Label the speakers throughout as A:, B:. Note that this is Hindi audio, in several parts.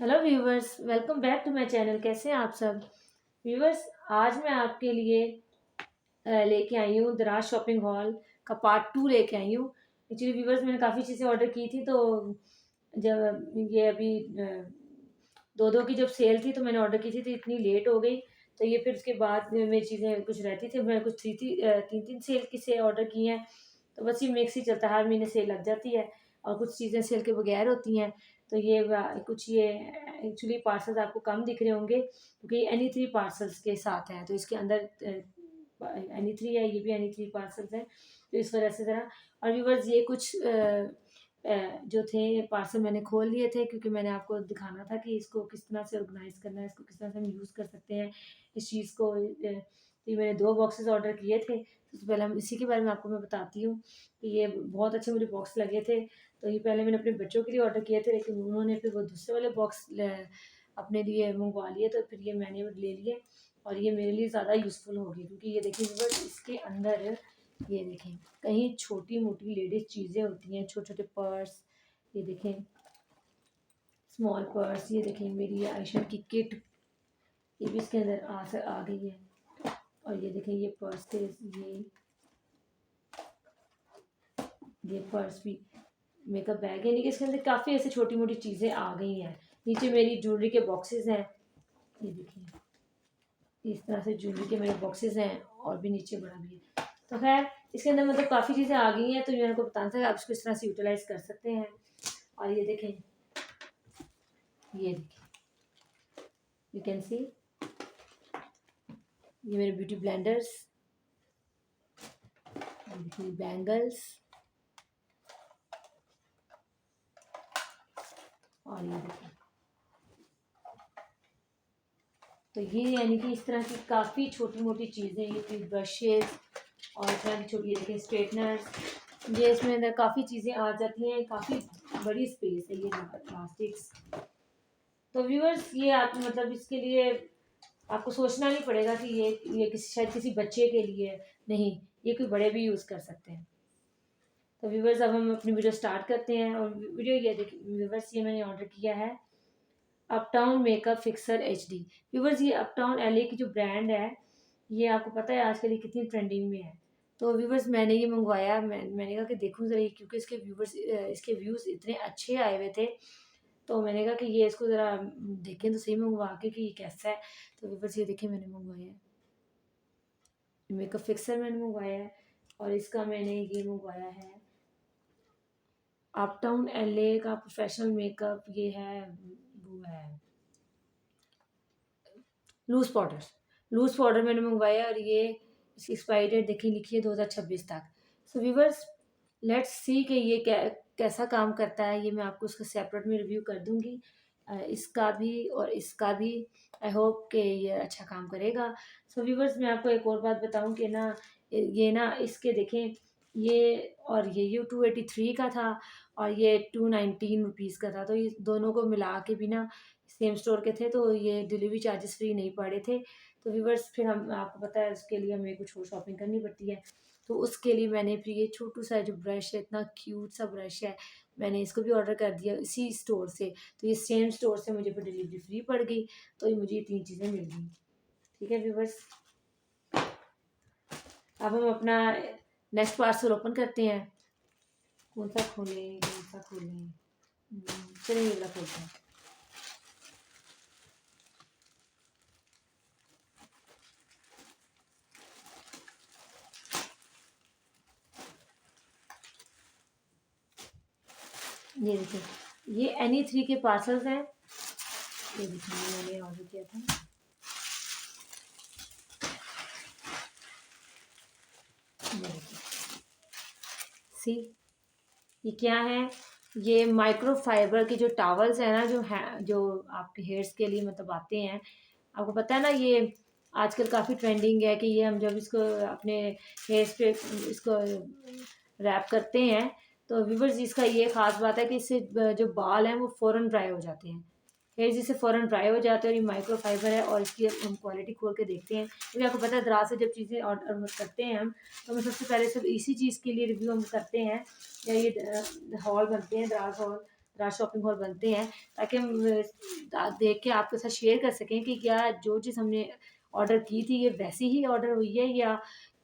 A: Hello viewers, welcome back to my channel. कैसे हैं आप सब व्यूवर्स? आज मैं आपके लिए लेके आई हूँ दराज शॉपिंग हॉल का पार्ट 2 लेके आई हूँ। एक्चुअली व्यूवर्स, मैंने काफ़ी चीज़ें ऑर्डर की थी, तो जब ये अभी दो दो की जब सेल थी तो मैंने ऑर्डर की थी, तो इतनी लेट हो गई। तो ये फिर उसके बाद मेरी चीज़ें कुछ रहती थी, मैं कुछ तीन तीन सेल की से ऑर्डर की हैं। तो बस ये मिक्स ही चलता है, हर महीने सेल लग जाती है और कुछ चीज़ें सेल के बगैर होती हैं। तो कुछ ये एक्चुअली पार्सल्स आपको कम दिख रहे होंगे क्योंकि ये एनी 3 पार्सल्स के साथ हैं। तो इसके अंदर एनी 3 है, ये भी एनी 3 पार्सल्स हैं। तो इस वजह से ज़रा, और व्यूवर्स ये कुछ जो थे पार्सल मैंने खोल लिए थे क्योंकि मैंने आपको दिखाना था कि इसको किस तरह से ऑर्गेनाइज करना है, इसको किस तरह से हम यूज़ कर सकते हैं इस चीज़ को। तो ये मैंने 2 बॉक्सेस ऑर्डर किए थे। सबसे पहले हम इसी के बारे में आपको मैं बताती हूँ कि ये बहुत अच्छे मुझे बॉक्स लगे थे। तो ये पहले मैंने अपने बच्चों के लिए ऑर्डर किए थे, लेकिन उन्होंने फिर वो दूसरे वाले बॉक्स अपने लिए मंगवा लिए, तो फिर ये मैंने ले लिए और ये मेरे लिए ज़्यादा यूज़फुल होगी क्योंकि ये देखिए व्यूअर्स, इसके अंदर ये देखें कहीं छोटी मोटी लेडीज चीज़ें होती हैं, छोटे छोटे पर्स, ये देखें स्मॉल पर्स, ये देखें मेरी आयशा की किट, ये भी इसके अंदर आ गई है। और ये देखें ये पर्स थे, ये पर्स भी मेकअप बैग है, यानी कि इसके अंदर काफ़ी ऐसी छोटी मोटी चीज़ें आ गई हैं। नीचे मेरी ज्वेलरी के बॉक्सेस हैं, ये देखिए इस तरह से ज्वेलरी के मेरे बॉक्सेस हैं और भी नीचे बड़ा भी है। तो खैर इसके अंदर मतलब काफ़ी चीज़ें आ गई हैं, तो ये आपको बताना था आप इसको इस तरह से यूटिलाइज कर सकते हैं। और ये देखें, ये देखिए, यू कैन सी, ये मेरे ब्यूटी ब्लेंडर्स, बैंगल्स, और ये देखिए। तो ये यानी कि इस तरह की काफ़ी छोटी मोटी चीज़ें, ये थी ब्रशेज और इस तरह की छोटी, ये देखिए स्ट्रेटनर्स, ये इसमें अंदर काफ़ी चीज़ें आ जाती हैं, काफ़ी बड़ी स्पेस है ये प्लास्टिक्स। तो व्यूअर्स, ये आप मतलब इसके लिए आपको सोचना नहीं पड़ेगा कि ये शायद किसी बच्चे के लिए, नहीं, ये कोई बड़े भी यूज़ कर सकते हैं। तो व्यूवर्स, अब हम अपनी वीडियो स्टार्ट करते हैं। और वीडियो ये देखिए व्यूवर्स, ये मैंने ऑर्डर किया है uptown makeup fixer HD. Viewers, ये अपटाउन एलए की जो ब्रांड है, ये आपको पता है आजकल ये कितनी ट्रेंडिंग में है। तो व्यूवर्स, मैंने ये मंगवाया, मैंने कहा कि देखूँ ज़रा, क्योंकि इसके व्यूज़ इतने अच्छे आए हुए थे, तो मैंने कहा कि ये इसको ज़रा देखें तो सही मंगवा के कि ये कैसा है। तो व्यूवर्स, ये देखिए मैंने मंगवाया है, मेकअप फिक्सर मैंने मंगवाया है, और इसका मैंने ये मंगवाया है अपटाउन एलए का प्रोफेशनल मेकअप। ये है, वो है लूज पाउडर मैंने मंगवाया, और ये इसकी एक्सपायरी डेट देखिए लिखी है 2026 तक। सो व्यूवर्स, लेट्स सी कि ये कैसा काम करता है। ये मैं आपको उसका सेपरेट में रिव्यू कर दूंगी, इसका भी और इसका भी। आई होप कि ये अच्छा काम करेगा। सो व्यूवर्स, मैं आपको एक और बात बताऊं कि ना, ये ना इसके देखें, ये 283 का था और ये 219 रुपीज़ का था। तो ये दोनों को मिला के भी ना सेम स्टोर के थे, तो ये डिलीवरी चार्जेस फ्री नहीं पड़े थे। तो व्यूवर्स, फिर हम आपको पता है उसके लिए हमें कुछ और शॉपिंग करनी पड़ती है। तो उसके लिए मैंने फिर ये छोटू सा जो ब्रश है, इतना क्यूट सा ब्रश है, मैंने इसको भी ऑर्डर कर दिया इसी स्टोर से। तो ये सेम स्टोर से मुझे फिर डिलीवरी फ्री पड़ गई, तो ये मुझे ये 3 चीज़ें मिल गई। ठीक है व्यूवर्स, अब हम अपना नेक्स्ट पार्सल ओपन करते हैं। कौन सा खोलें, कौन सा खोलें? चलिए ये वाला खोलते हैं। ये देखिए, ये एनी 3 के पार्सल्स हैं। ये देखिए, मैंने ऑर्डर किया था। ये देखिए, सी, ये क्या है? ये माइक्रो फाइबर की जो टॉवल्स है ना, जो आपके हेयर्स के लिए मतलब आते हैं। आपको पता है ना, ये आजकल काफ़ी ट्रेंडिंग है कि ये हम जब इसको अपने हेयर्स पे इसको रैप करते हैं, तो व्यूवर्स इसका ये ख़ास बात है कि इससे जो बाल हैं वो फ़ौरन ड्राई हो जाते हैं। हेयर जिससे फ़ौरन ड्राई हो जाते हैं, और ये माइक्रो फाइबर है। और इसकी हम क्वालिटी खोल के देखते हैं, क्योंकि आपको पता है दराज से जब चीज़ें ऑर्डर करते हैं हम, तो हमें सबसे पहले सब इसी चीज़ के लिए रिव्यू हम करते हैं। या ये हॉल बनते हैं, दराज दराज शॉपिंग हॉल बनते हैं, ताकि हम देख के आपके साथ शेयर कर सकें कि क्या जो चीज़ हमने ऑर्डर की थी ये वैसी ही ऑर्डर हुई है या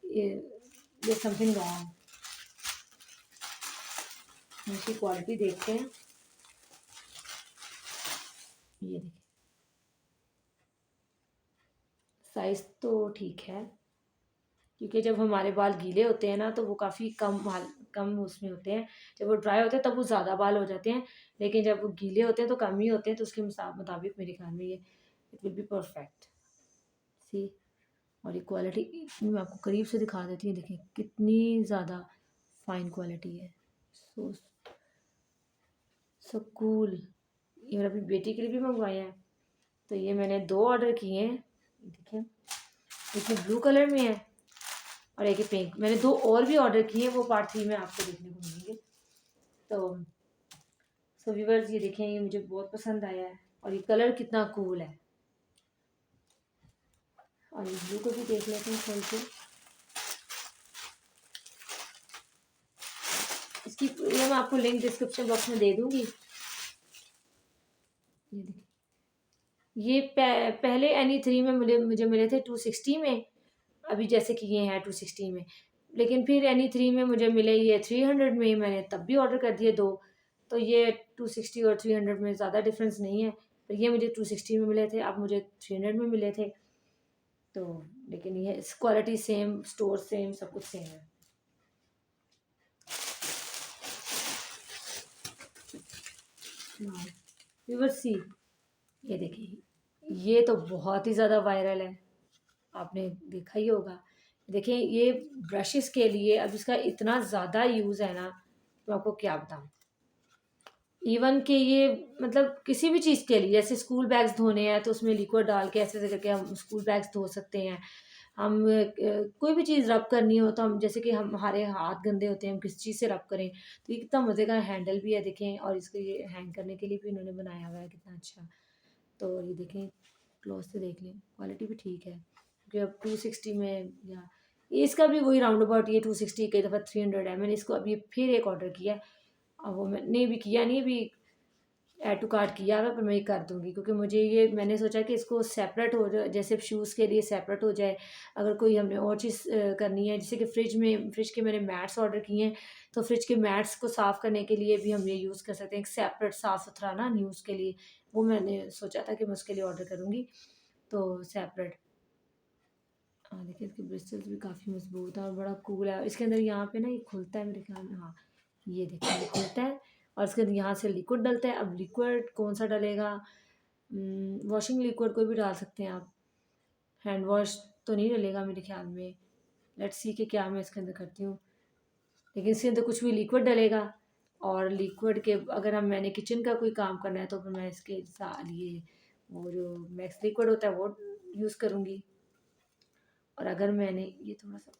A: ये समथिंग रॉन्ग। इसकी क्वालिटी देखते हैं। ये देखिए, साइज़ तो ठीक है, क्योंकि जब हमारे बाल गीले होते हैं ना तो वो काफ़ी कम उसमें होते हैं। जब वो ड्राई होते हैं तब वो ज़्यादा बाल हो जाते हैं, लेकिन जब वो गीले होते हैं तो कम ही होते हैं, तो उसके मुताबिक मेरे ख्याल में ये इट विल बी परफेक्ट। सी, और ये क्वालिटी मैं आपको करीब से दिखा देती हूँ, देखिए कितनी ज़्यादा फाइन क्वालिटी है। सो सो कूल। ये मैंने अपनी बेटी के लिए भी मंगवाए हैं। तो ये मैंने 2 ऑर्डर किए हैं, देखिए एक ब्लू कलर में है और एक पिंक। मैंने 2 और भी ऑर्डर किए हैं, वो पार्ट 3 में आपको देखने को मिलेंगे। तो सो व्यूअर्स, ये देखें, ये मुझे बहुत पसंद आया है और ये कलर कितना कूल है। और ये ब्लू को भी देख लेते हैं खोल के। इसकी ये मैं आपको लिंक डिस्क्रिप्शन बॉक्स में दे दूंगी। ये देखिए, ये पहले NE3 में मुझे मिले थे 260 में, अभी जैसे कि ये हैं 260 में। लेकिन फिर NE3 में मुझे मिले ये 300 में, मैंने तब भी ऑर्डर कर दिए 2। तो ये 260 और 300 में ज़्यादा डिफरेंस नहीं है, पर ये मुझे 260 में मिले थे, अब मुझे 300 में मिले थे। तो लेकिन ये क्वालिटी सेम, स्टोर सेम, सब कुछ सेम है। व्यूअर्स सी, ये देखिए, ये तो बहुत ही ज़्यादा वायरल है, आपने देखा ही होगा। देखिए ये ब्रशेस के लिए अब इसका इतना ज़्यादा यूज़ है ना, तो आपको क्या बताऊँ। इवन कि ये मतलब किसी भी चीज़ के लिए, जैसे स्कूल बैग्स धोने हैं तो उसमें लिक्विड डाल के ऐसे करके हम स्कूल बैग्स धो सकते हैं। हम कोई भी चीज़ रब करनी हो तो हम, जैसे कि हमारे हाथ गंदे होते हैं, हम किस चीज़ से रब करें, तो ये कितना मज़े का हैंडल भी है देखें, और इसको ये हैंग करने के लिए भी इन्होंने बनाया हुआ है, कितना अच्छा। तो ये देखें, क्लोज से देख लें, क्वालिटी भी ठीक है, क्योंकि अब 260 में, या इसका भी वही राउंड अबाउट, ये 260 कई दफ़ा 300 है। मैंने इसको अभी फिर एक ऑर्डर किया है, अब वो मैंने भी किया नहीं, अभी ऐड टू कार्ट किया हुआ, पर मैं ये कर दूँगी, क्योंकि मुझे ये, मैंने सोचा कि इसको सेपरेट हो जाए, जैसे शूज़ के लिए सेपरेट हो जाए। अगर कोई हमने और चीज़ करनी है, जैसे कि फ्रिज के मैंने मैट्स ऑर्डर किए हैं, तो फ्रिज के मैट्स को साफ़ करने के लिए भी हम ये यूज़ कर सकते हैं, एक सेपरेट साफ़ सुथरा ना यूज़ के लिए। वो मैंने सोचा था कि मैं उसके लिए ऑर्डर करूँगी, तो सेपरेट। हाँ, देखिए इसके ब्रिस्टल्स भी काफ़ी मज़बूत है और बड़ा कूल है। इसके अंदर यहाँ पे ना ये खुलता है मेरे ख्याल में, हाँ, ये देखिए ये खुलता है और इसके अंदर यहाँ से लिक्विड डलता है। अब लिक्विड कौन सा डलेगा, वॉशिंग लिक्विड कोई भी डाल सकते हैं आप, हैंड वॉश तो नहीं डलेगा मेरे ख्याल में। लेट्स सी कि क्या मैं इसके अंदर करती हूँ, लेकिन इसके अंदर कुछ भी लिक्विड डलेगा। और लिक्विड के, अगर मैंने किचन का कोई काम करना है तो फिर मैं इसके साथ ये वो जो मैक्स लिक्विड होता है वो यूज़ करूँगी। और अगर मैंने ये थोड़ा सा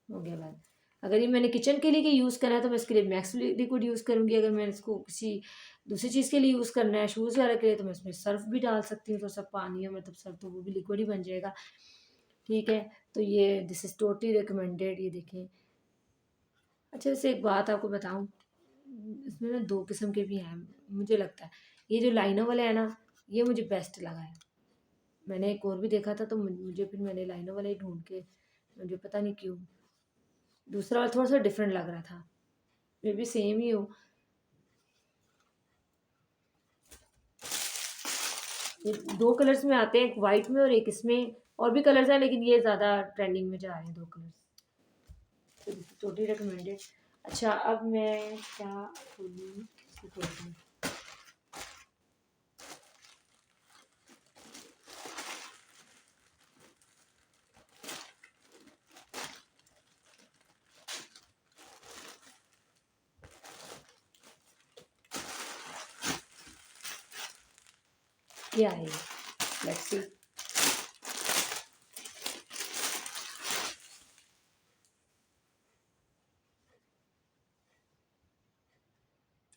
A: हो गया बात, अगर ये मैंने किचन के लिए यूज़ करना है तो मैं इसके लिए मैक्स लिक्विड यूज़ करूँगी। अगर मैंने इसको किसी दूसरी चीज़ के लिए यूज़ करना है, शूज़ वगैरह के लिए, तो मैं इसमें सर्फ भी डाल सकती हूँ, तो सब पानी है मतलब सर्फ, तो वो भी लिक्विड ही बन जाएगा। ठीक है, तो ये दिस इज़ टोटली रिकमेंडेड। ये देखें, अच्छा वैसे एक बात आपको बताऊँ, इसमें ना 2 किस्म के भी हैं मुझे लगता है। ये जो लाइनों वाला है ना, ये मुझे बेस्ट लगा है। मैंने एक और भी देखा था, तो मुझे फिर मैंने लाइनों वाला ही ढूँढ के, मुझे पता नहीं क्यों दूसरा वाला थोड़ा-सा डिफरेंट लग रहा था। मे बी सेम ही हो। ये 2 कलर्स में आते हैं, एक वाइट में और एक इसमें, और भी कलर्स हैं लेकिन ये ज़्यादा ट्रेंडिंग में जा रहे हैं 2 कलर्स। तो टोटली रिकमेंडेड। अच्छा, अब मैं क्या खोलूँ, इसको खोलती हूँ। क्या है ये? Let's see.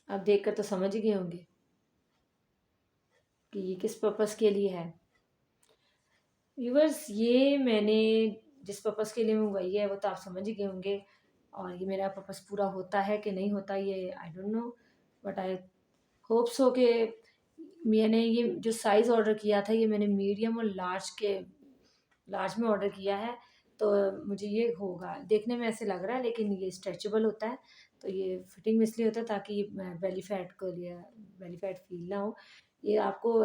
A: आप देखकर तो समझ ही गए होंगे कि ये किस पर्पस के लिए है। व्यूअर्स, ये मैंने जिस पर्पस के लिए मंगवाई है वो तो आप समझ ही गए होंगे। और ये मेरा पर्पस पूरा होता है कि नहीं होता ये I don't know, but I hope so कि मैंने ये जो साइज़ ऑर्डर किया था ये मैंने मीडियम और लार्ज में ऑर्डर किया है, तो मुझे ये होगा। देखने में ऐसे लग रहा है लेकिन ये स्ट्रेचेबल होता है, तो ये फिटिंग में इसलिए होता है ताकि ये बेली फैट फ़ील ना हो। ये आपको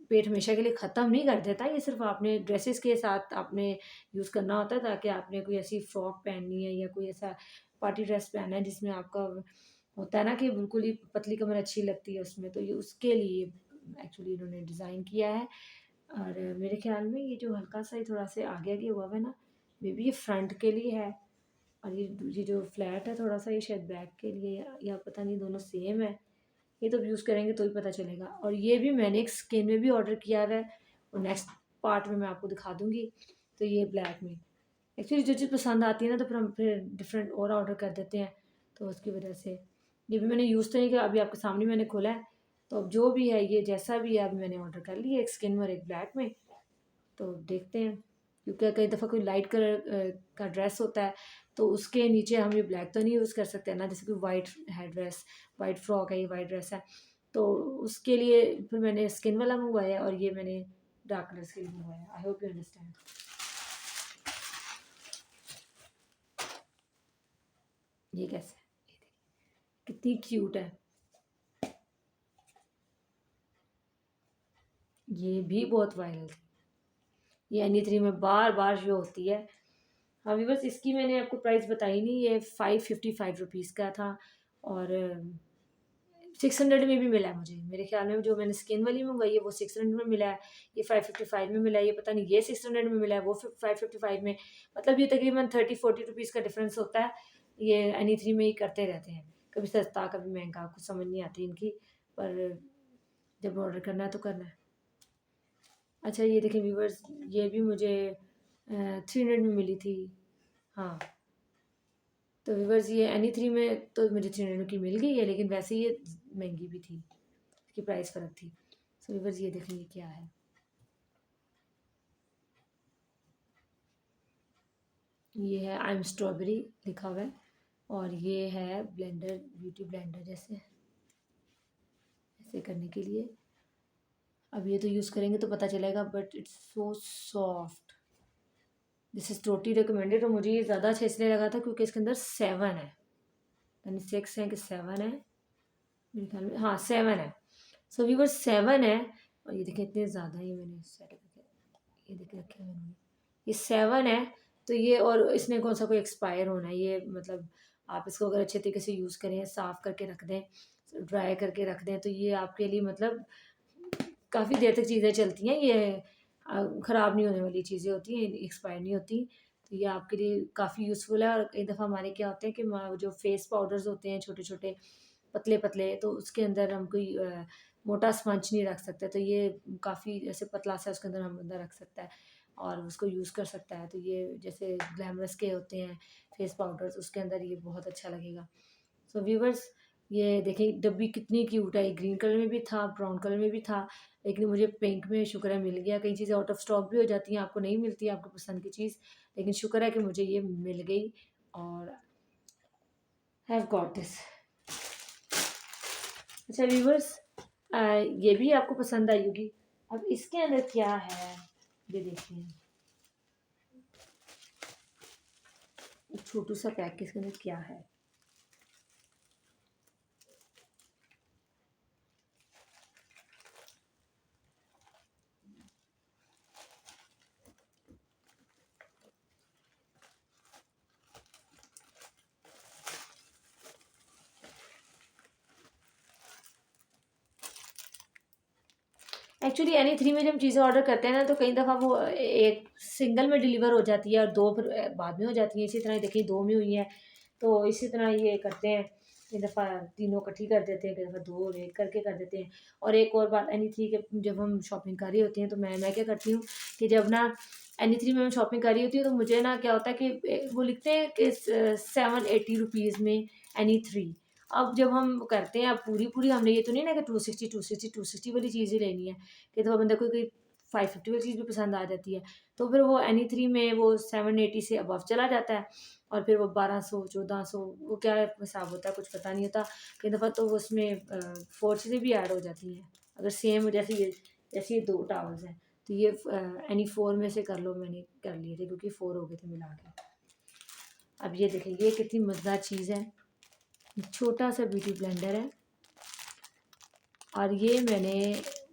A: पेट हमेशा के लिए ख़त्म नहीं कर देता, ये सिर्फ़ आपने ड्रेसेस के साथ आपने यूज़ करना होता है, ताकि आपने कोई ऐसी फ्रॉक पहननी है या कोई ऐसा पार्टी ड्रेस पहनना है जिसमें आपका होता है ना कि बिल्कुल ही पतली कमर अच्छी लगती है उसमें, तो ये उसके लिए एक्चुअली इन्होंने डिज़ाइन किया है। और मेरे ख़्याल में ये जो हल्का-सा ये थोड़ा-सा आगे-आगे हुआ हुआ है ना, मे बी ये फ्रंट के लिए है, और ये जो फ्लैट है थोड़ा-सा ये शायद बैक के लिए है, या पता नहीं दोनों सेम है। ये तो यूज़ करेंगे तो ही पता चलेगा। और ये भी मैंने एक स्किन में भी ऑर्डर किया हुआ है, और नेक्स्ट पार्ट में मैं आपको दिखा दूँगी। तो ये ब्लैक में एक्चुअली जो चीज़ पसंद आती है ना, तो फिर हम डिफरेंट और ऑर्डर कर देते हैं, तो उसकी वजह से ये भी मैंने यूज़ तो नहीं किया, अभी आपके सामने मैंने खोला है। तो अब जो भी है ये जैसा भी है, अब मैंने ऑर्डर कर लिया एक स्किन में और एक ब्लैक में, तो देखते हैं। क्योंकि कई दफ़ा कोई लाइट कलर का ड्रेस होता है, तो उसके नीचे हम ये ब्लैक तो नहीं यूज़ कर सकते ना, जैसे कि वाइट है ड्रेस, वाइट फ्रॉक है, ये वाइट ड्रेस है, तो उसके लिए फिर मैंने स्किन वाला मंगवाया, और ये मैंने डार्क कलर्स के लिए मंगवाया। I hope you understand. ये कैसे है, ये देखिए कितनी क्यूट है। ये भी बहुत वायरल थी, ये एनी3 में बार बार शो होती है। हाँ व्यूअर्स, इसकी मैंने आपको प्राइस बताई नहीं, ये 555 रुपीज़ का था, और 600 में भी मिला है मुझे। मेरे ख्याल में जो मैंने स्किन वाली मंगवाई है वो 600 में मिला है, ये 555 में मिला है, ये पता नहीं ये 600 में मिला है, वो 555 में, मतलब ये तकरीबन 30-40 रुपीज़ का डिफरेंस होता है। ये एनी3 में ही करते रहते हैं, कभी सस्ता कभी महंगा, कुछ समझ नहीं आती इनकी, पर जब ऑर्डर करना है तो करना है। अच्छा ये देखें व्यूवर्स, ये भी मुझे 300 में मिली थी। हाँ, तो व्यूवर्स ये एनी3 में तो मुझे 300 की मिल गई है, लेकिन वैसे ये महंगी भी थी, इसकी प्राइस फ़र्क थी। सो व्यूवर्स ये देखें ये क्या है, ये है आई एम स्ट्रॉबेरी लिखा हुआ है, और ये है ब्लेंडर, ब्यूटी ब्लेंडर जैसे ऐसे करने के लिए। अब ये तो यूज़ करेंगे तो पता चलेगा, but it's so soft, this is totally recommended. और मुझे ये ज़्यादा अच्छा इसलिए लगा था क्योंकि इसके अंदर 7 है, यानी 6 है कि 7 है, मेरे ख्याल में हाँ 7 है। सो व्यूअर्स 7 है, और ये देखें इतने ज़्यादा ही मैंने सेट करके, ये देख रखे हैं मैंने, ये 7 है। तो ये, और इसमें कौन सा कोई एक्सपायर होना है, ये मतलब आप इसको अगर अच्छे तरीके से यूज़ करें, साफ़ करके रख दें, ड्राई करके रख दें, तो ये आपके लिए मतलब काफ़ी देर तक चीज़ें चलती हैं, ये ख़राब नहीं होने वाली चीज़ें होती हैं, एक्सपायर नहीं होती। तो ये आपके लिए काफ़ी यूज़फुल है। और कई दफ़ा हमारे क्या होते हैं कि जो फेस पाउडर्स होते हैं छोटे छोटे पतले पतले, तो उसके अंदर हम कोई मोटा स्पंज नहीं रख सकते, तो ये काफ़ी ऐसे पतला सा उसके अंदर हम बंदा रख सकता है और उसको यूज़ कर सकता है। तो ये जैसे ग्लैमरस के होते हैं फेस पाउडर्स, उसके अंदर ये बहुत अच्छा लगेगा। सो व्यूवर्स ये देखिए डब्बी कितनी क्यूट है, ये ग्रीन कलर में भी था, ब्राउन कलर में भी था, लेकिन मुझे पिंक में शुक्र है मिल गया। कई चीज़ें आउट ऑफ स्टॉक भी हो जाती हैं, आपको नहीं मिलती है आपको पसंद की चीज़, लेकिन शुक्र है कि मुझे ये मिल गई, और हैव गॉट दिस। अच्छा व्यूवर्स, ये भी आपको पसंद आई होगी। अब इसके अंदर क्या है ये देखते हैं, छोटू सा पैक, इसके अंदर क्या है। एक्चुअली एनी3 में जब चीज़ें ऑर्डर करते हैं ना, तो कई दफ़ा वो एक सिंगल में डिलीवर हो जाती है और दो फिर बाद में हो जाती हैं। इसी तरह देखिए 2 में हुई है, तो इसी तरह ये करते हैं, कई दफ़ा तीनों इकट्ठी कर देते हैं, कई दफ़ा 2 और 1 करके कर देते हैं। और एक और बात एनी3 के, जब हम शॉपिंग कर रही होती हैं तो मैं क्या करती हूँ कि जब ना एनी3 में मैं शॉपिंग कर रही होती हूँ, तो मुझे ना क्या होता है कि वो लिखते हैं कि 780 रुपीज़ में एनी3। अब जब हम करते हैं, अब पूरी पूरी हमने ये तो नहीं ना कि 260 वाली चीज़ ही लेनी है, कि तो बंदा कोई कोई 550 वाली चीज़ भी पसंद आ जाती है। तो फिर वो Any3 में वो 780 से अबव चला जाता है और फिर वो 1200 1400 वो क्या हिसाब होता है कुछ पता नहीं होता। कई दफ़ा तो उसमें 4 चीज़ें भी ऐड हो जाती हैं। अगर सेम जैसे ये 2 टॉवल्स हैं तो ये Any4 में से कर लो, मैंने कर लिए थे क्योंकि 4 हो गए थे मिला के। अब ये देखें ये कितनी मज़ेदार चीज़ है, छोटा सा ब्यूटी ब्लेंडर है और ये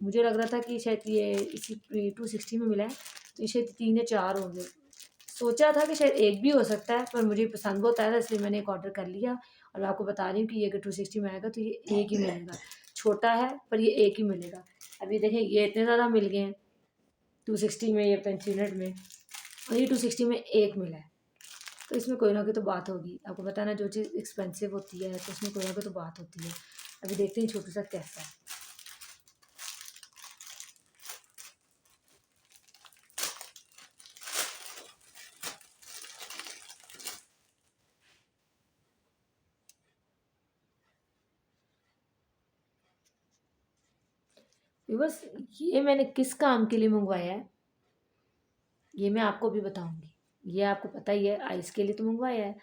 A: मुझे लग रहा था कि शायद ये इसी 260 में मिला है तो ये शायद 3 या 4 होंगे। सोचा था कि शायद एक भी हो सकता है पर मुझे पसंद बहुत आया था इसलिए मैंने एक ऑर्डर कर लिया और मैं आपको बता रही हूँ कि ये अगर 260 में आएगा तो ये एक ही मिलेगा। छोटा है पर ये एक ही मिलेगा। अभी देखें ये इतने ज़्यादा मिल गए हैं 260 में, ये पेंसिलनेट में, और ये 260 में एक मिला है। तो इसमें कोई ना कोई तो बात होगी। आपको पता ना जो चीज़ एक्सपेंसिव होती है तो उसमें कोई ना कोई तो बात होती है। अभी देखते हैं छोटू सा कैसा है। बस ये मैंने किस काम के लिए मंगवाया है ये मैं आपको भी बताऊंगी। ये आपको पता ही है आइस के लिए तो मंगवाया है,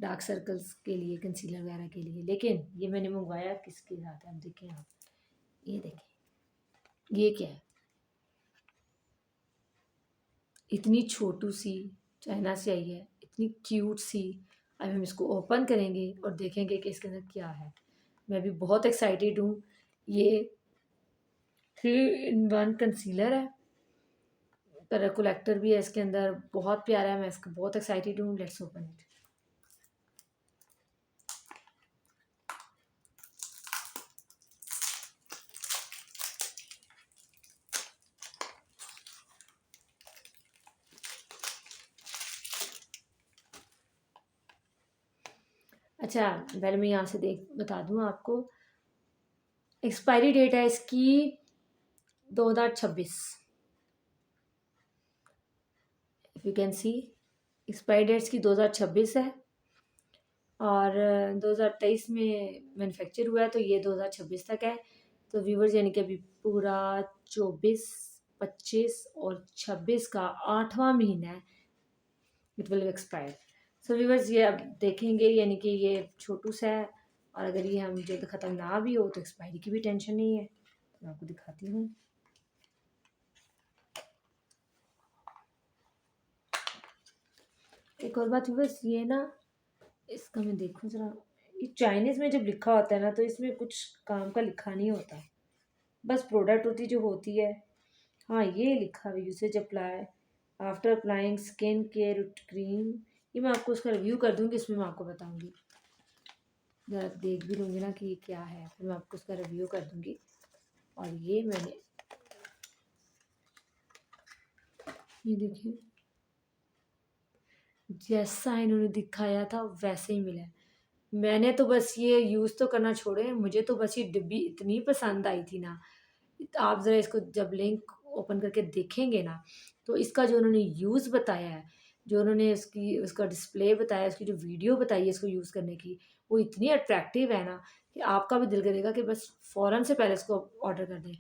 A: डार्क सर्कल्स के लिए, कंसीलर वगैरह के लिए, लेकिन ये मैंने मंगवाया किसके साथ है। अब देखें आप, ये देखें ये क्या है, इतनी छोटू सी चाइना से आई है, इतनी क्यूट सी। अब हम इसको ओपन करेंगे और देखेंगे कि इसके अंदर क्या है। मैं भी बहुत एक्साइटेड हूँ। ये 3 in 1 कंसीलर है, कलर कोलेक्टर भी है इसके अंदर, बहुत प्यारा है। मैं इसका बहुत एक्साइटेड हूँ। Let's open it. अच्छा पहले मैं यहाँ से बता दूँ आपको, एक्सपायरी डेट है इसकी 2026। If you can see, expiry date इसकी 2026 है और 2023 में मैन्युफैक्चर हुआ है तो ये 2026 तक है। तो व्यूवर्स यानी कि अभी पूरा 24, 25 और 26 का 8वां महीना है, it will expire. So viewers ये अब देखेंगे, यानी कि ये छोटू सा है और अगर ये हम जल्द ख़त्म ना भी हो तो एक्सपायरी की भी टेंशन नहीं है। तो मैं आपको दिखाती हूँ। एक और बात व्यूवर्स, ये ना इसका मैं देखूँ ज़रा, ये चाइनीज़ में जब लिखा होता है ना तो इसमें कुछ काम का लिखा नहीं होता, बस प्रोडक्ट होती जो होती है। हाँ ये लिखा हुआ usage apply after applying skin care cream. ये मैं आपको उसका रिव्यू कर दूँगी, इसमें मैं आपको बताऊँगी। ज़रा देख भी लूँगी ना कि ये क्या है, फिर मैं आपको उसका रिव्यू कर दूँगी। और ये मैंने, ये देखिए जैसा इन्होंने दिखाया था वैसे ही मिला है। मैंने तो बस ये यूज़ तो करना छोड़े, मुझे तो बस ये डिब्बी इतनी पसंद आई थी ना। आप ज़रा इसको जब लिंक ओपन करके देखेंगे ना तो इसका जो उन्होंने यूज़ बताया है, जो उन्होंने उसका डिस्प्ले बताया, उसकी जो वीडियो बताई है इसको यूज़ करने की, वो इतनी अट्रैक्टिव है ना कि आपका भी दिल करेगा कि बस फ़ौरन से पहले इसको ऑर्डर कर दें।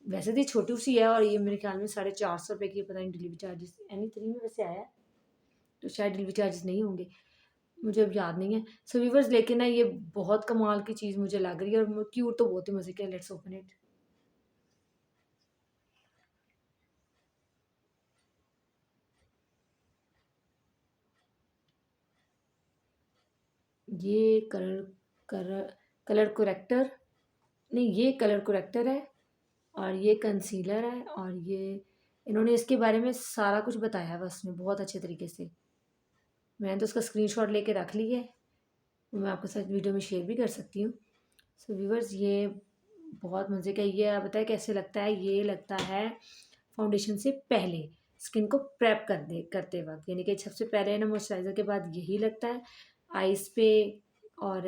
A: वैसे तो ये छोटी सी है और ये मेरे ख्याल में 450 की, पता नहीं डिलीवरी चार्जेस Any3 में वैसे आया है तो शायद डिलीवरी चार्जेस नहीं होंगे, मुझे अब याद नहीं है। सो व्यूवर्स लेकिन ना ये बहुत कमाल की चीज़ मुझे लग रही है और क्यूट तो बहुत ही मज़े की है। Let's open it. ये कलर कलर कोरेक्टर नहीं, ये कलर कोरेक्टर है और ये कंसीलर है और ये इन्होंने इसके बारे में सारा कुछ बताया है बस में बहुत अच्छे तरीके से। मैंने तो उसका स्क्रीनशॉट लेके रख ली है, मैं आपके साथ वीडियो में शेयर भी कर सकती हूँ। सो व्यूवर्स ये बहुत मज़े का, ये आप बताएं कैसे लगता है। ये लगता है फाउंडेशन से पहले स्किन को प्रेप करते वक्त, यानी कि सबसे पहले ना मॉइस्चराइज़र के बाद यही लगता है आइज़ पे। और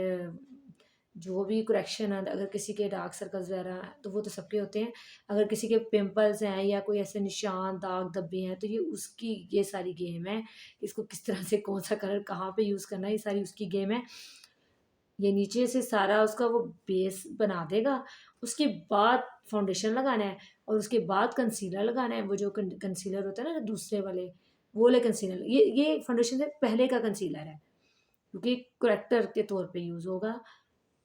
A: जो भी करेक्शन है, अगर किसी के डार्क सर्कल्स वगैरह हैं तो वो तो सबके होते हैं, अगर किसी के पिंपल्स हैं या कोई ऐसे निशान दाग धब्बे हैं तो ये उसकी ये सारी गेम है। इसको किस तरह से कौन सा कलर कहाँ पे यूज़ करना है, ये सारी उसकी गेम है। ये नीचे से सारा उसका वो बेस बना देगा उसके बाद फाउंडेशन लगाना है और उसके बाद कंसीलर लगाना है। वो जो कंसीलर होता है ना दूसरे वाले, वो वाले कंसीलर, ये फाउंडेशन से पहले का कंसीलर है क्योंकि करेक्टर के तौर पे यूज़ होगा।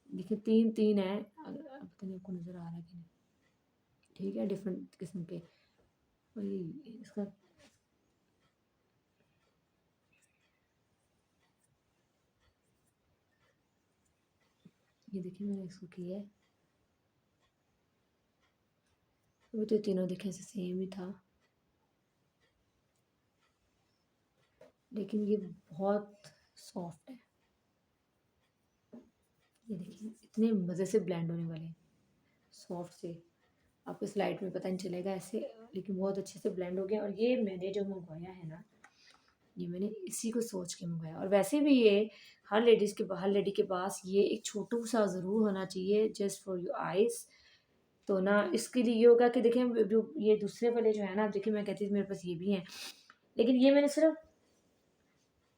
A: देखिए 3 है, पता नहीं आपको नज़र आ रहा है कि नहीं। ठीक है, डिफरेंट किस्म के। वही इसका ये देखिए मैंने इसको किया है, वो तो तीनों देखे से सेम ही था, लेकिन ये बहुत सॉफ्ट है। ये देखिए इतने मज़े से ब्लेंड होने वाले हैं, सॉफ्ट से, आपको इस लाइट में पता नहीं चलेगा ऐसे, लेकिन बहुत अच्छे से ब्लेंड हो गया। और ये मैंने जो मंगवाया है ना, ये मैंने इसी को सोच के मंगवाया। और वैसे भी ये हर लेडी के पास ये एक छोटू सा ज़रूर होना चाहिए, जस्ट फॉर योर आइज़। तो ना इसके लिए ये होगा कि देखें जो ये दूसरे वाले जो है ना, देखिए मैं कहती थी मेरे पास ये भी हैं, लेकिन ये मैंने सिर्फ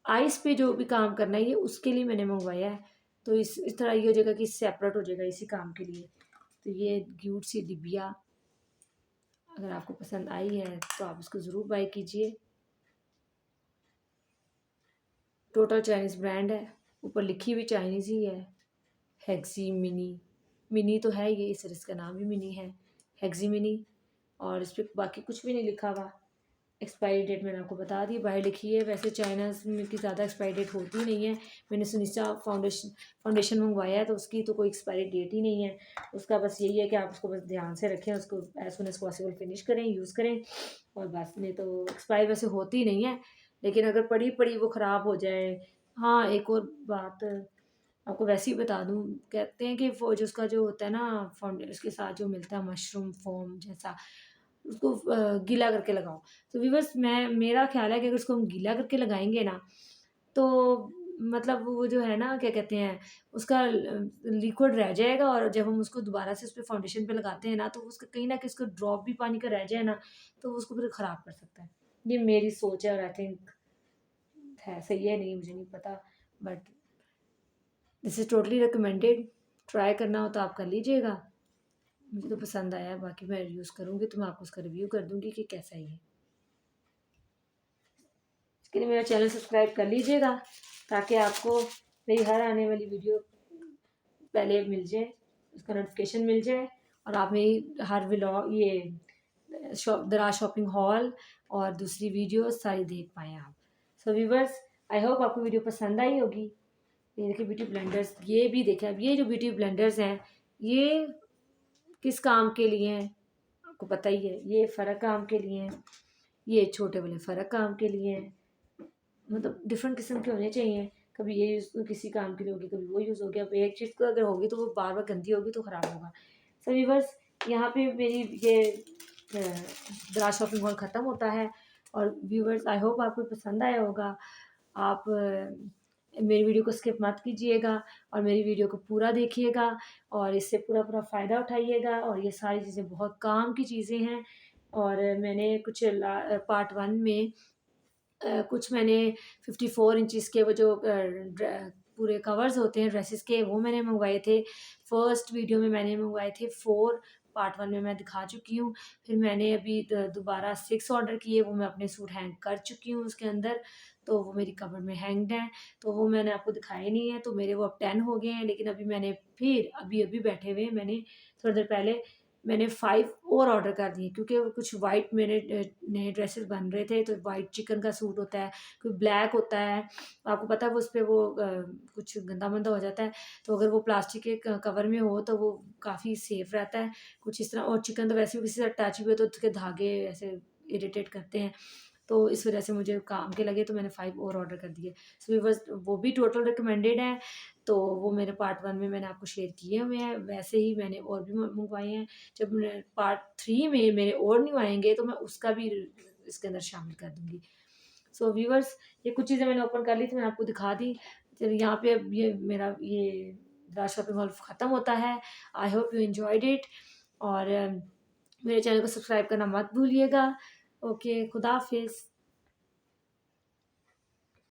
A: आइस पे जो भी काम करना है ये उसके लिए मैंने मंगवाया है। तो इस तरह ये हो जाएगा कि सेपरेट हो जाएगा इसी काम के लिए। तो ये क्यूट सी डिबिया, अगर आपको पसंद आई है तो आप इसको ज़रूर बाय कीजिए। टोटल चाइनीज़ ब्रांड है, ऊपर लिखी हुई चाइनीज़ ही है, हेक्सी मिनी। मिनी तो है ये, इस इसका नाम भी मिनी है, हेक्सी मिनी। और इस पर बाकी कुछ भी नहीं लिखा हुआ। एक्सपायरी डेट मैंने आपको बता दी, बाहर लिखी है। वैसे चाइना में की ज़्यादा एक्सपायरी डेट होती नहीं है। मैंने सुनिचा फाउंडेशन मंगवाया है तो उसकी तो कोई एक्सपायरी डेट ही नहीं है। उसका बस यही है कि आप उसको बस ध्यान से रखें, उसको as soon as possible finish करें, यूज़ करें, और बस। नहीं तो एक्सपायरी वैसे होती नहीं है, लेकिन अगर पड़ी पड़ी वो ख़राब हो जाए। हाँ, एक और बात आपको वैसे ही बता दूँ, कहते हैं कि वो जो उसका जो होता है ना फाउंडेशन, उसके साथ जो मिलता है मशरूम फोम जैसा, उसको गीला करके लगाओ। तो व्यूअर्स मेरा ख़्याल है कि अगर उसको हम गीला करके लगाएँगे ना, तो मतलब वो जो है ना क्या कहते हैं, उसका लिक्विड रह जाएगा, और जब हम उसको दोबारा से उस पे फाउंडेशन पे लगाते हैं ना, तो उसका कहीं न कहीं उसका ड्रॉप भी पानी का रह जाए ना, तो उसको फिर ख़राब कर सकता है। ये मेरी सोच है और आई थिंक है सही है नहीं मुझे नहीं पता, but this is totally recommended. Try करना हो तो आप कर लीजिएगा। मुझे तो पसंद आया है, बाकी मैं यूज़ करूँगी तो मैं आपको उसका रिव्यू कर दूँगी कि कैसा है ये। इसके लिए मेरा चैनल सब्सक्राइब कर लीजिएगा ताकि आपको मेरी हर आने वाली वीडियो पहले मिल जाए, उसका नोटिफिकेशन मिल जाए, और आप मेरी हर व्लॉग ये दराज शॉपिंग हॉल और दूसरी वीडियो सारी देख पाएँ आप। सो व्यूअर्स, आई होप आपको वीडियो पसंद आई होगी। ये देखिए ब्यूटी ब्लेंडर्स, ये भी देखें। अब ये जो ब्यूटी ब्लेंडर्स हैं, ये किस काम के लिए हैं आपको पता ही है। ये फ़र्क काम के लिए हैं, ये छोटे वाले फ़र्क काम के लिए हैं। मतलब डिफरेंट किस्म के होने चाहिए। कभी ये यूज़ किसी काम के लिए होगी, कभी वो यूज़ हो गया। अब एक चीज़ को अगर होगी तो वो बार बार गंदी होगी तो ख़राब होगा। सो व्यूअर्स, यहाँ पे मेरी ये दराज शॉपिंग मॉल ख़त्म होता है। और व्यूअर्स, आई होप आपको पसंद आया होगा। आप मेरी वीडियो को स्किप मत कीजिएगा और मेरी वीडियो को पूरा देखिएगा और इससे पूरा पूरा फ़ायदा उठाइएगा। और ये सारी चीज़ें बहुत काम की चीज़ें हैं। और मैंने कुछ पार्ट 1 में कुछ मैंने 54 इंचेस के वो जो पूरे कवर्स होते हैं ड्रेसेस के, वो मैंने मंगवाए थे। फर्स्ट वीडियो में मैंने मंगवाए थे 4, पार्ट 1 में मैं दिखा चुकी हूँ। फिर मैंने अभी दोबारा 6 ऑर्डर किए, वो मैं अपने सूट हैंग कर चुकी हूँ उसके अंदर। तो वो मेरी कवर में हैंग्ड हैं, तो वो मैंने आपको दिखाए नहीं है। तो मेरे वो अब 10 हो गए हैं, लेकिन अभी मैंने फिर अभी बैठे हुए मैंने थोड़ी देर पहले मैंने 5 और ऑर्डर कर दिए, क्योंकि वो कुछ वाइट मेरे नए ड्रेसेस बन रहे थे। तो वाइट चिकन का सूट होता है, कोई ब्लैक होता है, आपको पता है वो उस पे वो कुछ गंदा-मंदा हो जाता है। तो अगर वो प्लास्टिक के कवर में हो तो वो काफ़ी सेफ रहता है, कुछ इस तरह। और चिकन तो वैसे भी किसी से टच हुए तो उसके धागे ऐसे इरिटेट करते हैं। तो इस वजह से मुझे काम के लगे तो मैंने 5 और ऑर्डर कर दिए। सो बस वो भी टोटल रिकमेंडेड है। तो वो मेरे पार्ट 1 में मैंने आपको शेयर किए हुए हैं। वैसे ही मैंने और भी मंगवाए हैं। जब मैं पार्ट 3 में मेरे और न्यू आएँगे तो मैं उसका भी इसके अंदर शामिल कर दूँगी। सो व्यूअर्स, ये कुछ चीज़ें मैंने ओपन कर ली थी, मैंने आपको दिखा दी। चलिए यहाँ पे अब ये मेरा ये दराज शॉपिंग हॉल ख़त्म होता है। I hope you enjoyed it. और मेरे चैनल को सब्सक्राइब करना मत भूलिएगा। ओके, खुदा हाफ़िज़।